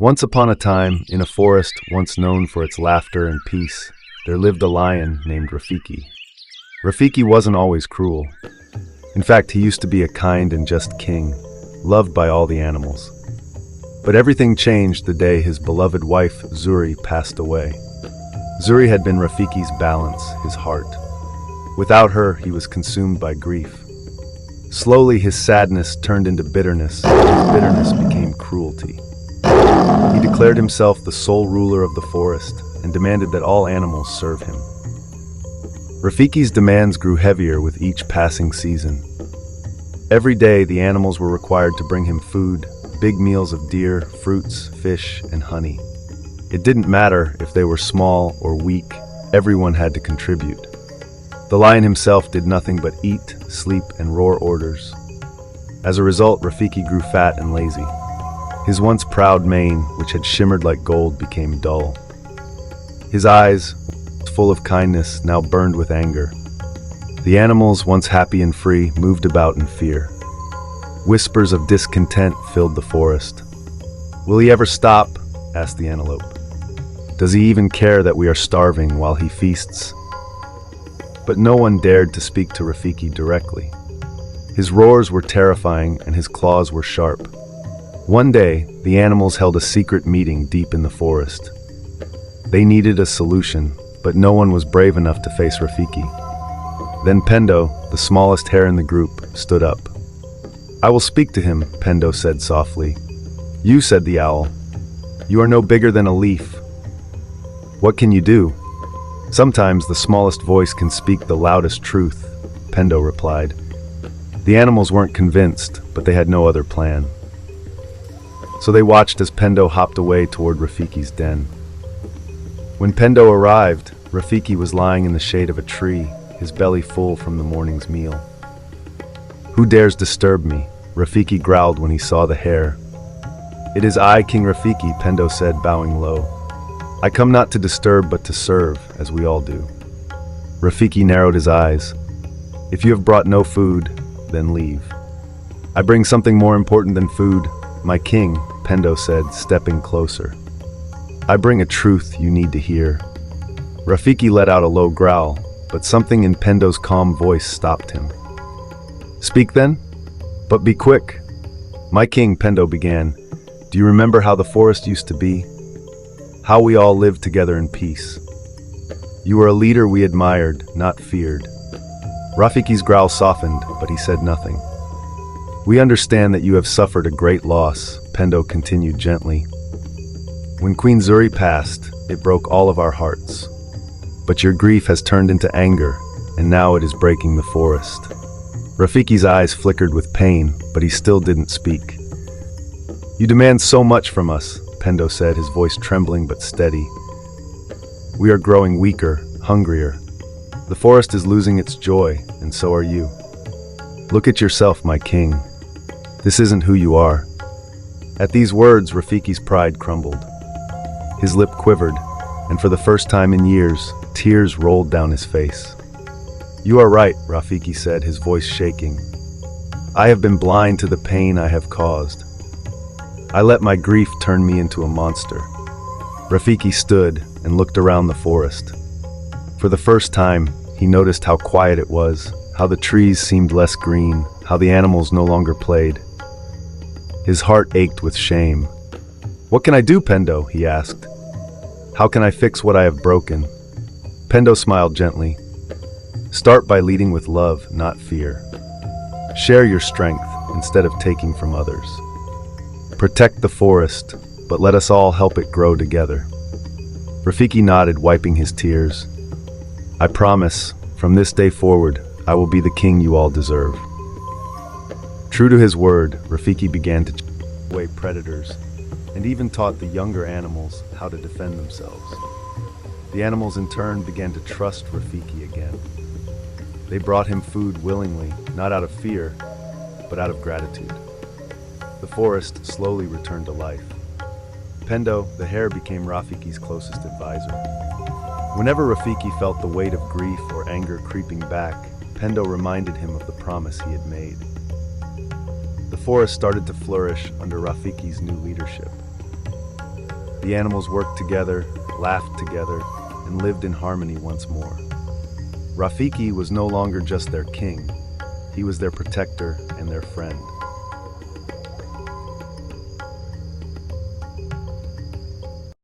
Once upon a time, in a forest once known for its laughter and peace, there lived a lion named Rafiki. Rafiki wasn't always cruel. In fact, he used to be a kind and just king, loved by all the animals. But everything changed the day his beloved wife, Zuri, passed away. Zuri had been Rafiki's balance, his heart. Without her, he was consumed by grief. Slowly, his sadness turned into bitterness, and his bitterness became cruelty. He declared himself the sole ruler of the forest and demanded that all animals serve him. Rafiki's demands grew heavier with each passing season. Every day, the animals were required to bring him food, big meals of deer, fruits, fish, and honey. It didn't matter if they were small or weak, everyone had to contribute. The lion himself did nothing but eat, sleep, and roar orders. As a result, Rafiki grew fat and lazy. His once proud mane, which had shimmered like gold, became dull. His eyes, full of kindness, now burned with anger. The animals, once happy and free, moved about in fear. Whispers of discontent filled the forest. "Will he ever stop?" asked the antelope. "Does he even care that we are starving while he feasts?" But no one dared to speak to Rafiki directly. His roars were terrifying and his claws were sharp. One day, the animals held a secret meeting deep in the forest. They needed a solution, but no one was brave enough to face Rafiki. Then Pendo, the smallest hare in the group, stood up. "I will speak to him," Pendo said softly. "You," said the owl. "You are no bigger than a leaf." "What can you do?" "Sometimes the smallest voice can speak the loudest truth," Pendo replied. The animals weren't convinced, but they had no other plan. So they watched as Pendo hopped away toward Rafiki's den. When Pendo arrived, Rafiki was lying in the shade of a tree, his belly full from the morning's meal. "Who dares disturb me?" Rafiki growled when he saw the hare. "It is I, King Rafiki," Pendo said, bowing low. "I come not to disturb but to serve, as we all do." Rafiki narrowed his eyes. "If you have brought no food, then leave." "I bring something more important than food, my king," Pendo said, stepping closer. "I bring a truth you need to hear." Rafiki let out a low growl, but something in Pendo's calm voice stopped him. "Speak then, but be quick." "My king," Pendo began, "do you remember how the forest used to be? How we all lived together in peace? You were a leader we admired, not feared." Rafiki's growl softened, but he said nothing. "We understand that you have suffered a great loss," Pendo continued gently. "When Queen Zuri passed, it broke all of our hearts. But your grief has turned into anger, and now it is breaking the forest." Rafiki's eyes flickered with pain, but he still didn't speak. "You demand so much from us," Pendo said, his voice trembling but steady. "We are growing weaker, hungrier. The forest is losing its joy, and so are you. Look at yourself, my king. This isn't who you are." At these words, Rafiki's pride crumbled. His lip quivered, and for the first time in years, tears rolled down his face. "You are right," Rafiki said, his voice shaking. "I have been blind to the pain I have caused. I let my grief turn me into a monster." Rafiki stood and looked around the forest. For the first time, he noticed how quiet it was, how the trees seemed less green, how the animals no longer played. His heart ached with shame. "What can I do, Pendo?" he asked. "How can I fix what I have broken?" Pendo smiled gently. "Start by leading with love, not fear. Share your strength instead of taking from others. Protect the forest, but let us all help it grow together." Rafiki nodded, wiping his tears. "I promise, from this day forward, I will be the king you all deserve." True to his word, Rafiki began to chase away predators, and even taught the younger animals how to defend themselves. The animals in turn began to trust Rafiki again. They brought him food willingly, not out of fear, but out of gratitude. The forest slowly returned to life. Pendo, the hare, became Rafiki's closest advisor. Whenever Rafiki felt the weight of grief or anger creeping back, Pendo reminded him of the promise he had made. The forest started to flourish under Rafiki's new leadership. The animals worked together, laughed together, and lived in harmony once more. Rafiki was no longer just their king. He was their protector and their friend.